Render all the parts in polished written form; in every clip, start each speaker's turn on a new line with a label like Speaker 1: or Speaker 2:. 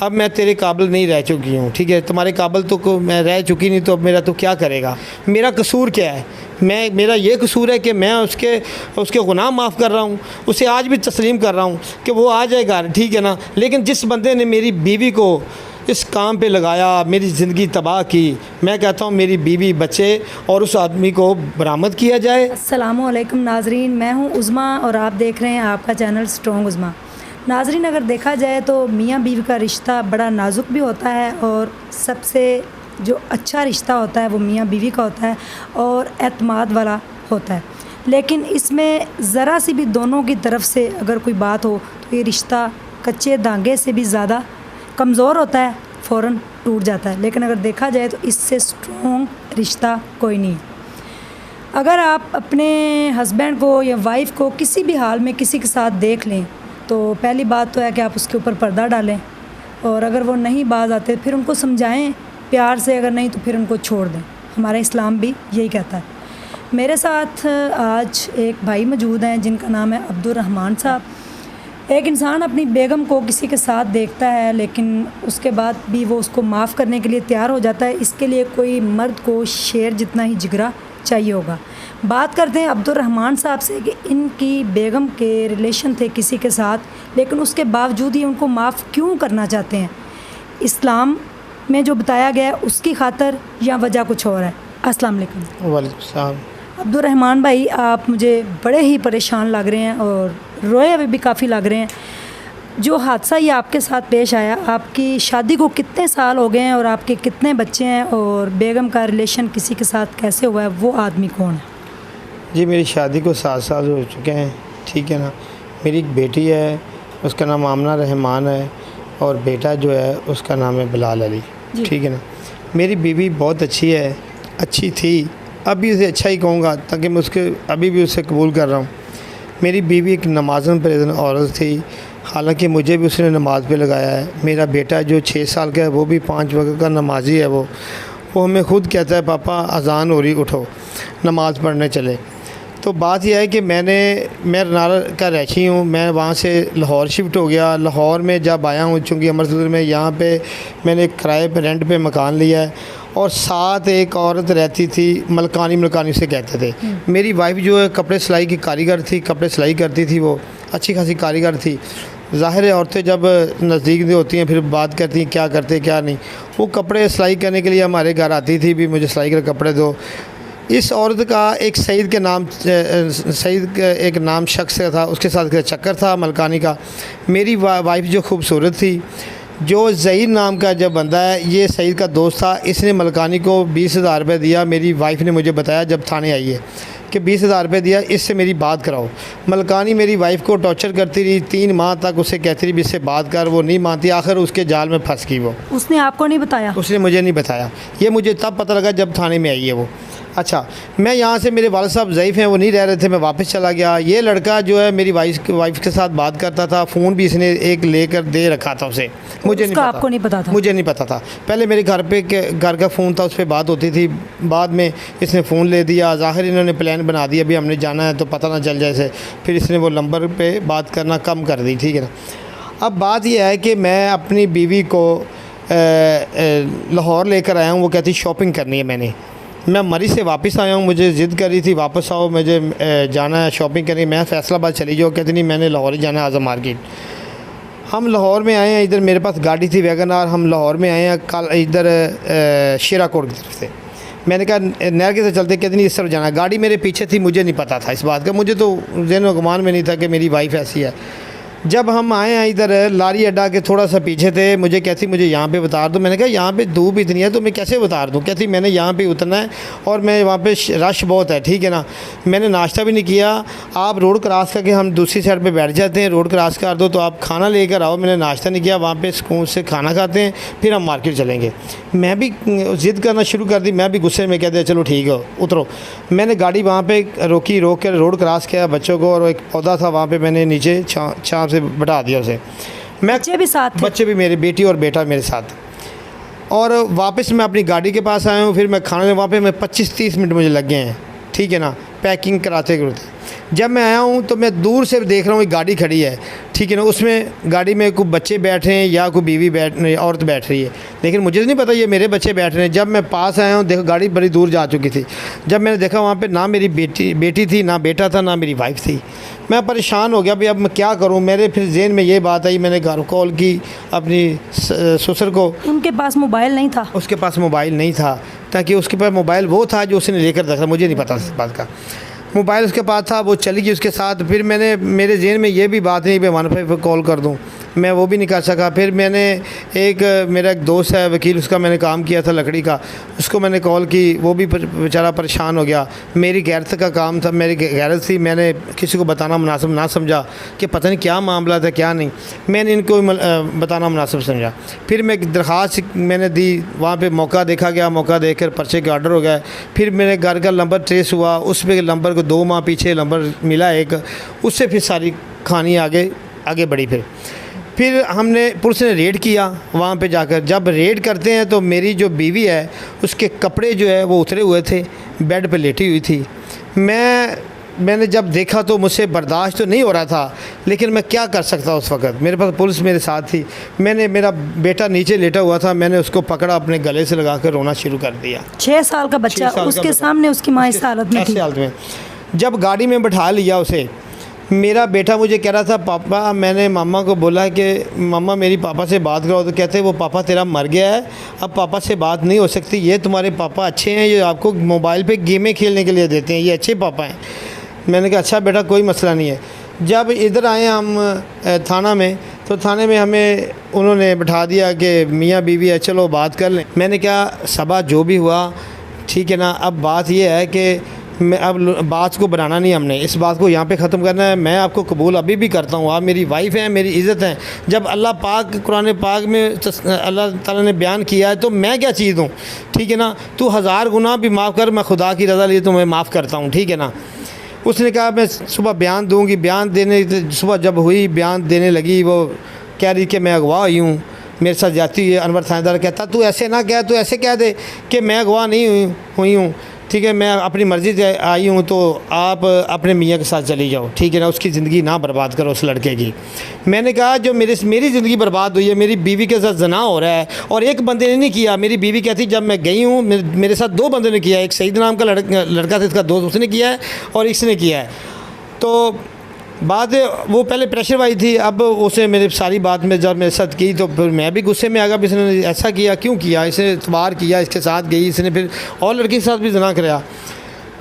Speaker 1: अब मैं तेरे काबिल नहीं रह चुकी हूँ, ठीक है, तुम्हारे काबिल तो मैं रह चुकी नहीं, तो अब मेरा तो क्या करेगा, मेरा कसूर क्या है, मेरा ये कसूर है कि मैं उसके गुनाह माफ़ कर रहा हूँ, उसे आज भी तस्लीम कर रहा हूँ कि वो आ जाए घर, ठीक है ना। लेकिन जिस बंदे ने मेरी बीवी को इस काम पे लगाया, मेरी ज़िंदगी तबाह की, मैं कहता हूँ मेरी बीवी बच्चे और उस आदमी को बरामद किया जाए।
Speaker 2: अस्सलामु अलैकुम नाजरीन, मैं हूँ उज़मा और आप देख रहे हैं आपका चैनल स्ट्रॉन्ग उज़मा। नाजरीन, अगर देखा जाए तो मियाँ बीवी का रिश्ता बड़ा नाजुक भी होता है और सबसे जो अच्छा रिश्ता होता है वो मियाँ बीवी का होता है और एतमाद वाला होता है। लेकिन इसमें ज़रा सी भी दोनों की तरफ से अगर कोई बात हो तो ये रिश्ता कच्चे धागे से भी ज़्यादा कमज़ोर होता है, फ़ौरन टूट जाता है। लेकिन अगर देखा जाए तो इससे स्ट्रॉन्ग रिश्ता कोई नहीं है। अगर आप अपने हस्बैंड को या वाइफ को किसी भी हाल में किसी के साथ देख लें तो पहली बात तो है कि आप उसके ऊपर पर्दा डालें, और अगर वो नहीं बाज आते फिर उनको समझाएं प्यार से, अगर नहीं तो फिर उनको छोड़ दें। हमारा इस्लाम भी यही कहता है। मेरे साथ आज एक भाई मौजूद हैं जिनका नाम है अब्दुल रहमान साहब। एक इंसान अपनी बेगम को किसी के साथ देखता है लेकिन उसके बाद भी वो उसको माफ़ करने के लिए तैयार हो जाता है। इसके लिए कोई मर्द को शेर जितना ही जिगरा चाहिए होगा। बात करते हैं अब्दुल रहमान साहब से कि इनकी बेगम के रिलेशन थे किसी के साथ, लेकिन उसके बावजूद ही उनको माफ़ क्यों करना चाहते हैं। इस्लाम में जो बताया गया है उसकी खातर या वजह कुछ और है। अस्सलाम वालेकुम।
Speaker 1: वालेकुम सलाम।
Speaker 2: अब्दुल रहमान भाई, आप मुझे बड़े ही परेशान लग रहे हैं और रोए हुए भी काफ़ी लग रहे हैं। जो हादसा ये आपके साथ पेश आया, आपकी शादी को कितने साल हो गए हैं और आपके कितने बच्चे हैं, और बेगम का रिलेशन किसी के साथ कैसे हुआ है, वो आदमी कौन है?
Speaker 1: जी, मेरी शादी को 7 साल हो चुके हैं, ठीक है ना। मेरी एक बेटी है, उसका नाम आमना रहमान है, और बेटा जो है उसका नाम है बिलाल अली, ठीक है ना। मेरी बीवी बहुत अच्छी है, अच्छी थी, अभी उसे अच्छा ही कहूँगा ताकि मैं अभी भी उसे कबूल कर रहा हूँ। मेरी बीवी एक नमाज़न परेज़न औरत थी, हालांकि मुझे भी उसने नमाज़ पे लगाया है। मेरा बेटा जो 6 साल का है वो भी 5 वक्त का नमाजी है। वो हमें ख़ुद कहता है पापा अज़ान हो रही, उठो नमाज़ पढ़ने चले। तो बात यह है कि मैं रनाला का रहशी हूँ, मैं वहाँ से लाहौर शिफ्ट हो गया। लाहौर में जब आया हूँ, चूँकि अमृतसर में यहाँ पे मैंने किराए पे रेंट पे मकान लिया है, और साथ एक औरत रहती थी, मलकानी उसे कहते थे। मेरी वाइफ जो है कपड़े सिलाई की कारीगर थी, कपड़े सिलाई करती थी, वो अच्छी खासी कारीगर थी। ज़ाहिर है औरतें जब नज़दीक होती हैं फिर बात करती हैं क्या करते क्या नहीं। वो कपड़े सिलाई करने के लिए हमारे घर आती थी, भी मुझे सिलाई के कपड़े दो। इस औरत का एक सईद एक नाम शख्स था, उसके साथ चक्कर था मलकानी का। मेरी वाइफ जो खूबसूरत थी, जो ज़हीर नाम का जब बंदा है, ये सईद का दोस्त था, इसने मलकानी को 20,000 रुपये दिया। मेरी वाइफ ने मुझे बताया जब थाने आई है कि 20,000 रुपये दिया, इससे मेरी बात कराओ। मलकानी मेरी वाइफ को टॉर्चर करती रही, 3 माह तक उसे कहती रही भी इससे बात कर, वो नहीं मानती। आखिर उसके जाल में फंस गई वो।
Speaker 2: उसने आपको नहीं बताया? उसने
Speaker 1: मुझे नहीं बताया, ये मुझे तब पता लगा जब थाने में आई है वो। अच्छा, मैं यहाँ से, मेरे वालिद साहब ज़ईफ़ हैं, वो नहीं रह रहे थे, मैं वापस चला गया। ये लड़का जो है मेरी वाइफ के साथ बात करता था, फ़ोन भी इसने एक लेकर दे रखा था उसे। मुझे नहीं पता,
Speaker 2: आपको नहीं पता था?
Speaker 1: मुझे नहीं पता था। पहले मेरे घर का फ़ोन था, उस पर बात होती थी, बाद में इसने फ़ोन ले दिया। ज़ाहिर इन्होंने प्लान बना दिया भी हमने जाना है तो पता ना चल जाए से, फिर इसने वो नंबर पर बात करना कम कर दी, ठीक है ना। अब बात यह है कि मैं अपनी बीवी को लाहौर लेकर आया हूँ, वो कहती शॉपिंग करनी है। मैं मरी से वापस आया हूँ, मुझे ज़िद कर रही थी वापस आओ, मुझे जाना है शॉपिंग करनी। मैं फैसलाबाद चली जाओ, कहती नहीं मैंने लाहौर ही जाना है, आज़म मार्केट। हम लाहौर में आए हैं, इधर मेरे पास गाड़ी थी वैगन आर, हम लाहौर में आए हैं कल इधर शेराकोट की तरफ से। मैंने कहा नहर के से चलते, कहते नहीं इस तरफ जाना। गाड़ी मेरे पीछे थी, मुझे नहीं पता था इस बात का, मुझे तो ज़हन व गुमान में नहीं था कि मेरी वाइफ ऐसी है। जब हम आए हैं इधर लारी अड्डा के थोड़ा सा पीछे थे, मुझे कहती मुझे यहाँ पे उतार दो। मैंने कहा यहाँ पे धूप इतनी है तो मैं कैसे उतार दूँ। कहती मैंने यहाँ पे उतरना है और मैं वहाँ पे रश बहुत है, ठीक है ना। मैंने नाश्ता भी नहीं किया, आप रोड क्रॉस करके हम दूसरी साइड पे बैठ जाते हैं, रोड क्रॉस कर दो तो आप खाना लेकर आओ। मैंने नाश्ता नहीं किया, वहाँ पर सुकून से खाना खाते हैं, फिर हम मार्केट चलेंगे। मैं भी ज़िद करना शुरू कर दी, मैं भी गुस्से में कह दिया चलो ठीक है उतरो। मैंने गाड़ी वहाँ पर रोक कर रोड क्रॉस किया बच्चों को, और एक पौधा था वहाँ पर मैंने नीचे छाँव से बैठा दिया उसे।
Speaker 2: बच्चे भी साथ थे? बच्चे
Speaker 1: भी, मेरे बेटी और बेटा मेरे साथ। और वापस मैं अपनी गाड़ी के पास आया हूँ, फिर मैं खाने वहाँ पे मैं 25-30 मिनट मुझे लग गए हैं, ठीक है ना, पैकिंग कराते करते। जब मैं आया हूँ तो मैं दूर से देख रहा हूँ एक गाड़ी खड़ी है, ठीक है ना, उसमें गाड़ी में कोई बच्चे बैठ रहे हैं या कोई बीवी औरत बैठ रही है, लेकिन मुझे तो नहीं पता ये मेरे बच्चे बैठ रहे हैं। जब मैं पास आया हूँ देखो गाड़ी बड़ी दूर जा चुकी थी। जब मैंने देखा वहाँ पे ना मेरी बेटी थी, ना बेटा था, ना मेरी वाइफ थी। मैं परेशान हो गया भाई, अब मैं क्या करूँ। मेरे फिर ज़हन में ये बात आई, मैंने घर कॉल की अपनी ससुर को।
Speaker 2: उनके पास मोबाइल नहीं था?
Speaker 1: उसके पास मोबाइल नहीं था, ताकि उसके पास मोबाइल वो था जो उसने लेकर रखा, मुझे नहीं पता इस बात का। मोबाइल उसके पास था, वो चली गई उसके साथ। फिर मैंने, मेरे ज़हन में ये भी बात नहीं, मैं वन पे कॉल कर दूं, मैं वो भी नहीं कर सका। फिर मैंने मेरा एक दोस्त है वकील, उसका मैंने काम किया था लकड़ी का, उसको मैंने कॉल की, वो भी बेचारा परेशान हो गया। मेरी गैरत का काम था, मेरी गैरत थी, मैंने किसी को बताना मुनासिब ना समझा कि पता नहीं क्या मामला था क्या नहीं, मैंने इनको बताना मुनासिब समझा। फिर मैं दरख्वास्त मैंने दी, वहाँ पर मौका देखा गया, मौका देख कर पर्चे का ऑर्डर हो गया। फिर मेरे घर का नंबर ट्रेस हुआ, उस पर नंबर को 2 माह पीछे नंबर मिला एक, उससे फिर सारी कहानी आगे बढ़ी। फिर हमने पुलिस ने रेड किया वहाँ पे जाकर। जब रेड करते हैं तो मेरी जो बीवी है उसके कपड़े जो है वो उतरे हुए थे, बेड पे लेटी हुई थी। मैंने जब देखा तो मुझसे बर्दाश्त तो नहीं हो रहा था, लेकिन मैं क्या कर सकता उस वक़्त, मेरे पास पुलिस मेरे साथ थी। मेरा बेटा नीचे लेटा हुआ था, मैंने उसको पकड़ा, अपने गले से लगा कर रोना शुरू कर दिया।
Speaker 2: 6 साल का बच्चा, उसके सामने उसकी माँ इस हालत में थी।
Speaker 1: जब गाड़ी में बैठा लिया उसे, मेरा बेटा मुझे कह रहा था पापा, मैंने मामा को बोला कि मामा मेरी पापा से बात करो, तो कहते वो पापा तेरा मर गया है, अब पापा से बात नहीं हो सकती, ये तुम्हारे पापा अच्छे हैं, ये आपको मोबाइल पे गेमें खेलने के लिए देते हैं, ये अच्छे पापा हैं। मैंने कहा अच्छा बेटा कोई मसला नहीं है। जब इधर आए हम थाना में, तो थाने में हमें उन्होंने बैठा दिया कि मियाँ बीवी है, चलो बात कर लें। मैंने कहा सबा जो भी हुआ ठीक है ना, अब बात ये है कि मैं अब बात को बनाना नहीं, हमने इस बात को यहाँ पे ख़त्म करना है। मैं आपको कबूल अभी भी करता हूँ, आप मेरी वाइफ हैं, मेरी इज़्ज़त है। जब अल्लाह पाक कुरान पाक में अल्लाह ताला ने बयान किया है तो मैं क्या चीज़ हूँ, ठीक है ना, तू 1000 गुनाह भी माफ़ कर, मैं खुदा की रज़ा लिए तो मैं माफ़ करता हूँ, ठीक है ना। उसने कहा मैं सुबह बयान दूँगी। बयान देने सुबह जब हुई, बयान देने लगी, वो कह रही कि मैं अगवा हुई हूँ, मेरे साथ जाती हुई। अनवर थानेदार कहता तू ऐसे ना कह, तू ऐसे कह दे कि मैं अगवा नहीं हुई हूँ, ठीक है, मैं अपनी मर्ज़ी से आई हूँ, तो आप अपने मियाँ के साथ चली जाओ, ठीक है ना, उसकी ज़िंदगी ना बर्बाद करो उस लड़के की। मैंने कहा जो मेरी ज़िंदगी बर्बाद हुई है, मेरी बीवी के साथ ज़ना हो रहा है और एक बंदे ने नहीं किया। मेरी बीवी कहती जब मैं गई हूँ मेरे साथ 2 बंदे ने किया, एक सईद नाम का लड़का था, इसका दोस्त, उसने किया है और इसने किया है। तो बात वो पहले प्रेशर वाली थी, अब उसे मेरी सारी बात में जब मेरे साथ की तो फिर मैं भी गुस्से में आ गया, इसने ऐसा किया क्यों किया, इसने इतवार किया, इसके साथ गई, इसने फिर और लड़की के साथ भी ज़ना कराया।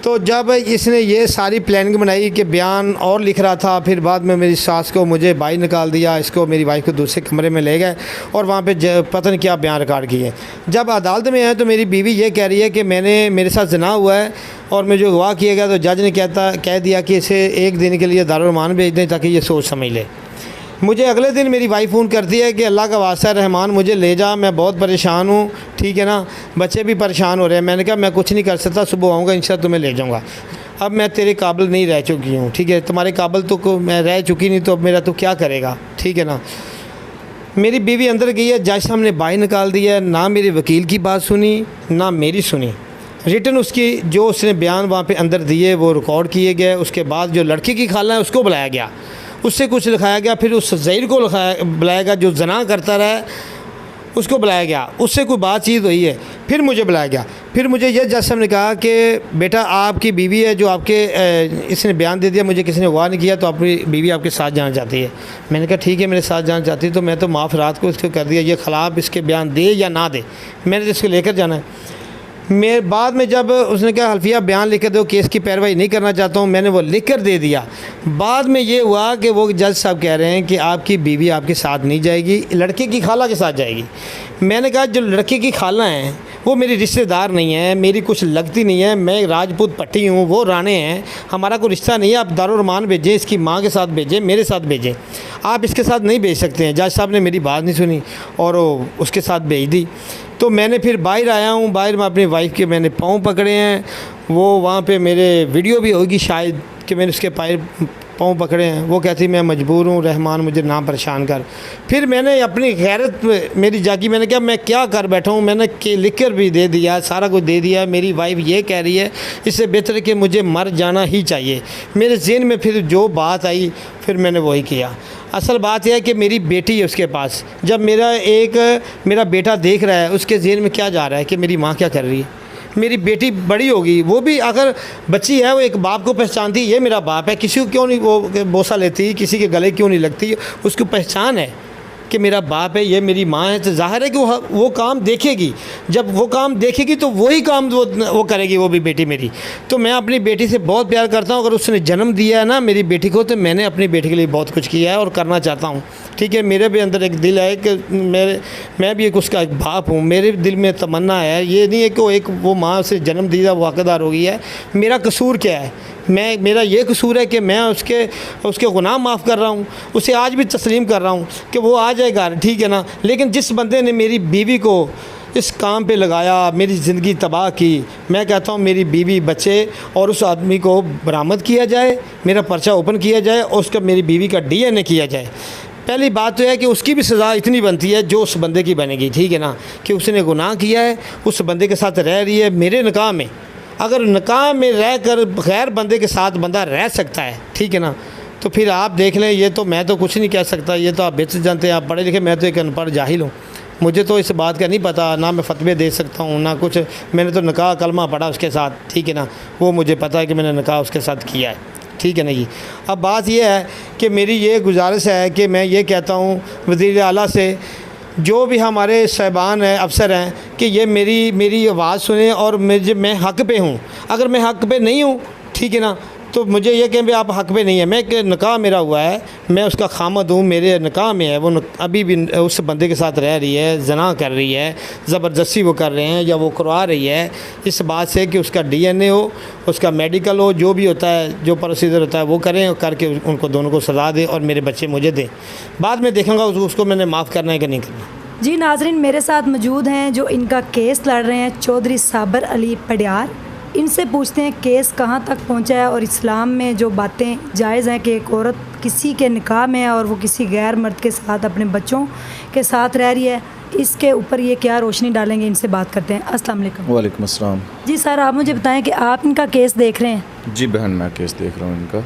Speaker 1: तो जब इसने ये सारी प्लानिंग बनाई कि बयान और लिख रहा था, फिर बाद में मेरी सास को मुझे बाहर निकाल दिया, इसको मेरी वाइफ को दूसरे कमरे में ले गए और वहाँ पे पता नहीं क्या बयान रिकॉर्ड किए। जब अदालत में आए तो मेरी बीवी ये कह रही है कि मेरे साथ ज़ना हुआ है और मुझे गवाह किया गया, तो जज ने कह दिया कि इसे 1 दिन के लिए दारुल-मान भेज दें ताकि ये सोच समझ ले। मुझे अगले दिन मेरी वाइफ फ़ोन करती है कि अल्लाह का वास्ता रहमान मुझे ले जा, मैं बहुत परेशान हूँ, ठीक है ना, बच्चे भी परेशान हो रहे हैं। मैंने कहा मैं कुछ नहीं कर सकता, सुबह आऊँगा इंशाल्लाह तुम्हें ले जाऊँगा। अब मैं तेरे काबिल नहीं रह चुकी हूँ, ठीक है, तुम्हारे काबिल तो मैं रह चुकी नहीं, तो अब मेरा तो क्या करेगा, ठीक है ना। मेरी बीवी अंदर गई है, जज साहब ने बाहर निकाल दिया, ना मेरे वकील की बात सुनी ना मेरी सुनी। रिटर्न उसकी जो उसने बयान वहाँ पे अंदर दिए वो रिकॉर्ड किए गए। उसके बाद जो लड़की की खाला है उसको बुलाया गया, उससे कुछ लिखाया गया, फिर उस ज़हीर को बुलाया गया जो जना करता रहा, उसको बुलाया गया, उससे कोई बातचीत हुई है, फिर मुझे बुलाया गया। फिर मुझे ये जज साहब ने कहा कि बेटा आपकी बीवी है जो आपके इसने बयान दे दिया, मुझे किसी ने गवाह नहीं किया, तो अपनी बीवी आपके साथ जाना चाहती है। मैंने कहा ठीक है मेरे साथ जाना चाहती है, तो मैं तो माफ़ रात को इसको कर दिया, ये खिलाफ इसके बयान दे या ना दे, मैंने तो इसको लेकर जाना है। मैं बाद में जब उसने कहा हल्फिया बयान लिख कर दो, केस की पैरवाई नहीं करना चाहता हूँ, मैंने वो लिख कर दे दिया। बाद में ये हुआ कि वो जज साहब कह रहे हैं कि आपकी बीवी आपके साथ नहीं जाएगी, लड़के की खाला के साथ जाएगी। मैंने कहा जो लड़के की खाला हैं वो मेरी रिश्तेदार नहीं है, मेरी कुछ लगती नहीं है, मैं राजपूत पट्टी हूँ, वो राणे हैं, हमारा कोई रिश्ता नहीं है। आप दारुल-मान भेजें, इसकी माँ के साथ भेजें, मेरे साथ भेजें, आप इसके साथ नहीं भेज सकते हैं। जज साहब ने मेरी बात नहीं सुनी और उसके साथ भेज दी। तो मैंने फिर बाहर आया हूँ, बाहर में अपनी वाइफ के मैंने पाँव पकड़े हैं, वो वहाँ पे मेरे वीडियो भी होगी शायद कि मैंने उसके पाँव पकड़े हैं। वो कहती मैं मजबूर हूँ रहमान, मुझे ना परेशान कर। फिर मैंने अपनी गैरत मेरी जागी, मैंने कहा मैं क्या कर बैठा हूँ, मैंने लिख कर भी दे दिया, सारा कुछ दे दिया। मेरी वाइफ ये कह रही है इससे बेहतर है कि मुझे मर जाना ही चाहिए। मेरे ज़हन में फिर जो बात आई फिर मैंने वही किया। असल बात यह है कि मेरी बेटी है उसके पास, जब मेरा बेटा देख रहा है उसके ज़हन में क्या जा रहा है कि मेरी माँ क्या कर रही है। मेरी बेटी बड़ी होगी, वो भी अगर बच्ची है वो एक बाप को पहचानती, ये मेरा बाप है, किसी को क्यों नहीं वो बोसा लेती, किसी के गले क्यों नहीं लगती, उसको पहचान है कि मेरा बाप है, ये मेरी माँ है। तो ज़ाहिर है कि वो काम देखेगी। जब वो काम देखेगी तो वही काम वो करेगी, वो भी बेटी मेरी। तो मैं अपनी बेटी से बहुत प्यार करता हूँ। अगर उसने जन्म दिया है ना मेरी बेटी को, तो मैंने अपनी बेटी के लिए बहुत कुछ किया है और करना चाहता हूँ। ठीक है, मेरे भी अंदर एक दिल है कि मैं भी एक उसका एक बाप हूँ। मेरे दिल में तमन्ना है, ये नहीं है कि वो माँ से जन्म दिया वो हकदार हो गई है। मेरा कसूर क्या है? मेरा ये कसूर है कि मैं उसके गुनाह माफ़ कर रहा हूँ, उसे आज भी तस्लीम कर रहा हूँ कि वो आ जाए घर, ठीक है ना। लेकिन जिस बंदे ने मेरी बीवी को इस काम पे लगाया, मेरी ज़िंदगी तबाह की, मैं कहता हूँ मेरी बीवी बचे और उस आदमी को बरामद किया जाए, मेरा पर्चा ओपन किया जाए और उसका मेरी बीवी का DNA किया जाए। पहली बात तो है कि उसकी भी सज़ा इतनी बनती है जो उस बंदे की बनेगी, ठीक है ना, कि उसने गुनाह किया है, उस बंदे के साथ रह रही है मेरे निकाह में। अगर निकाह में रह कर गैर बंदे के साथ बंदा रह सकता है, ठीक है ना, तो फिर आप देख लें। ये तो मैं तो कुछ नहीं कह सकता, ये तो आप बेहतर जानते हैं, आप पढ़े लिखे, मैं तो एक अनपढ़ जाहिल हूँ। मुझे तो इस बात का नहीं पता, ना मैं फतवे दे सकता हूँ ना कुछ। मैंने तो निकाह कलमा पढ़ा उसके साथ, ठीक है ना, वो मुझे पता है कि मैंने निकाह उसके साथ किया है, ठीक है ना जी। अब बात यह है कि मेरी ये गुजारिश है कि मैं ये कहता हूँ वज़ीर आला से, जो भी हमारे साहिबान हैं, अफसर हैं, कि ये मेरी आवाज़ सुने और मैं हक़ पे हूँ। अगर मैं हक़ पे नहीं हूँ, ठीक है ना, तो मुझे ये कहें भी आप हक़ पे नहीं है। मैं निकाह मेरा हुआ है, मैं उसका खामद हूँ, मेरे निकाह में है, वो अभी भी उस बंदे के साथ रह रही है, ज़ना कर रही है, ज़बरदस्ती वो कर रहे हैं या वो करवा रही है, इस बात से कि उसका DNA हो, उसका मेडिकल हो, जो भी होता है, जो प्रोसीजर होता है वो करें और करके उनको दोनों को सज़ा दें और मेरे बच्चे मुझे दें। बाद में देखूँगा उसको मैंने माफ़ करना है कि नहीं करना।
Speaker 2: जी नाजरीन, मेरे साथ मौजूद हैं जो इनका केस लड़ रहे हैं, चौधरी साबर अली पडियार। इनसे पूछते हैं केस कहाँ तक पहुँचा है और इस्लाम में जो बातें जायज़ हैं कि एक औरत किसी के निकाह में है और वो किसी गैर मर्द के साथ अपने बच्चों के साथ रह रही है, इसके ऊपर ये क्या रोशनी डालेंगे, इनसे बात करते हैं। अस्सलाम वालेकुम।
Speaker 3: वालेकुम अस्सलाम।
Speaker 2: जी सर, आप मुझे बताएं कि आप इनका केस देख रहे हैं।
Speaker 3: जी बहन, मैं केस देख रहा हूँ इनका,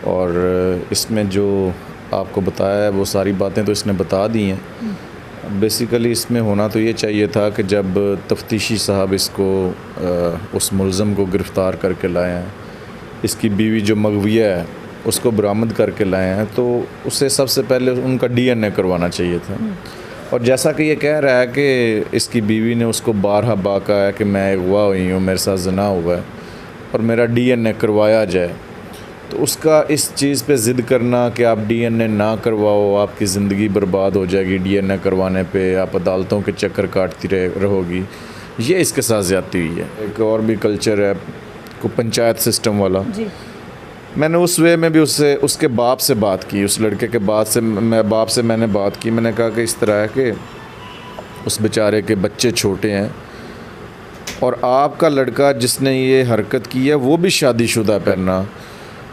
Speaker 3: और इसमें जो आपको बताया है वो सारी बातें तो इसने बता दी हैं। बेसिकली इसमें होना तो ये चाहिए था कि जब तफ्तीशी साहब इसको उस मुलज़म को गिरफ़्तार करके लाए हैं, इसकी बीवी जो मगविया है उसको बरामद करके लाए हैं, तो उससे सबसे पहले उनका DNA करवाना चाहिए था। और जैसा कि ये कह रहा है कि इसकी बीवी ने उसको बारहा बाका है कि मैं अगवा हुई हूँ, मेरे साथ ज़ना हुआ है और मेरा DNA करवाया जाए, तो उसका इस चीज़ पे ज़िद करना कि आप DNA ना करवाओ, आपकी ज़िंदगी बर्बाद हो जाएगी, DNA करवाने पे आप अदालतों के चक्कर काटती रहोगी, ये इसके साथ ज़्यादती हुई है। एक और भी कल्चर है को पंचायत सिस्टम वाला
Speaker 2: जी।
Speaker 3: मैंने उस वे में भी उसके बाप से बात की, उस लड़के के बाप से मैंने बात की। मैंने कहा कि इस तरह है कि उस बेचारे के बच्चे छोटे हैं और आपका लड़का जिसने ये हरकत की है वो भी शादीशुदा पहना।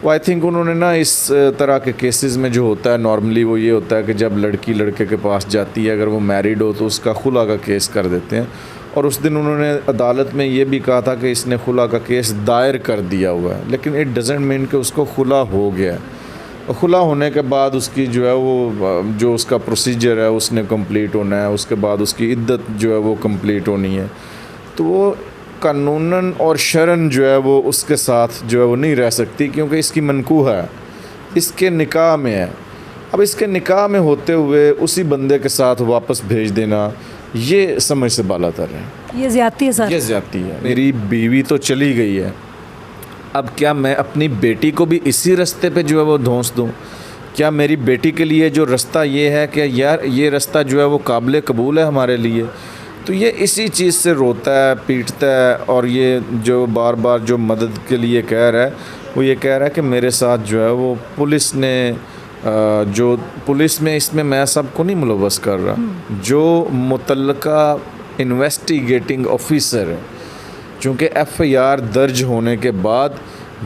Speaker 3: वो आई थिंक उन्होंने ना इस तरह के केसेस में जो होता है नॉर्मली वो ये होता है कि जब लड़की लड़के के पास जाती है, अगर वो मैरिड हो तो उसका खुला का केस कर देते हैं। और उस दिन उन्होंने अदालत में ये भी कहा था कि इसने खुला का केस दायर कर दिया हुआ है, लेकिन इट डजेंट मीन कि उसको खुला हो गया है। और खुला होने के बाद उसकी जो है वो जो उसका प्रोसीजर है उसने कंप्लीट होना है, उसके बाद उसकी इद्दत जो है वो कंप्लीट होनी है। तो वो कानूनन और शरन जो है वो उसके साथ जो है वो नहीं रह सकती, क्योंकि इसकी मनकूह है, इसके निकाह में है। अब इसके निकाह में होते हुए उसी बंदे के साथ वापस भेज देना, ये समझ से बालातर है,
Speaker 2: ये ज़्यादती है सर।
Speaker 3: ये ज़्यादती है। मेरी बीवी तो चली गई है, अब क्या मैं अपनी बेटी को भी इसी रास्ते पे जो है वो धौंस दूँ? क्या मेरी बेटी के लिए जो रास्ता ये है कि यार ये रास्ता जो है वो काबिल कबूल है हमारे लिए? तो ये इसी चीज़ से रोता है, पीटता है, और ये जो बार बार जो मदद के लिए कह रहा है वो ये कह रहा है कि मेरे साथ जो है वो पुलिस ने जो पुलिस में इसमें मैं सबको नहीं मुलव्वस कर रहा, जो मुतल्लका इन्वेस्टिगेटिंग ऑफिसर है, चूँकि FIR दर्ज होने के बाद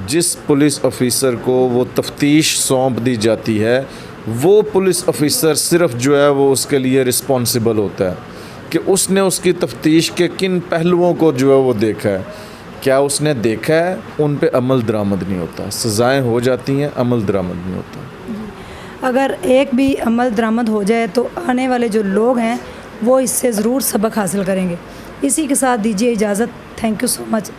Speaker 3: जिस पुलिस ऑफिसर को वो तफ्तीश सौंप दी जाती है, वो पुलिस ऑफिसर सिर्फ जो है वो उसके लिए रिस्पॉन्सिबल होता है कि उसने उसकी तफ्तीश के किन पहलुओं को जो है वो देखा है, क्या उसने देखा है, उन पे अमल दरामद नहीं होता। सज़ाएं हो जाती हैं, अमल दरामद नहीं होता।
Speaker 2: अगर एक भी अमल दरामद हो जाए तो आने वाले जो लोग हैं वो इससे ज़रूर सबक हासिल करेंगे। इसी के साथ दीजिए इजाज़त। Thank you so much.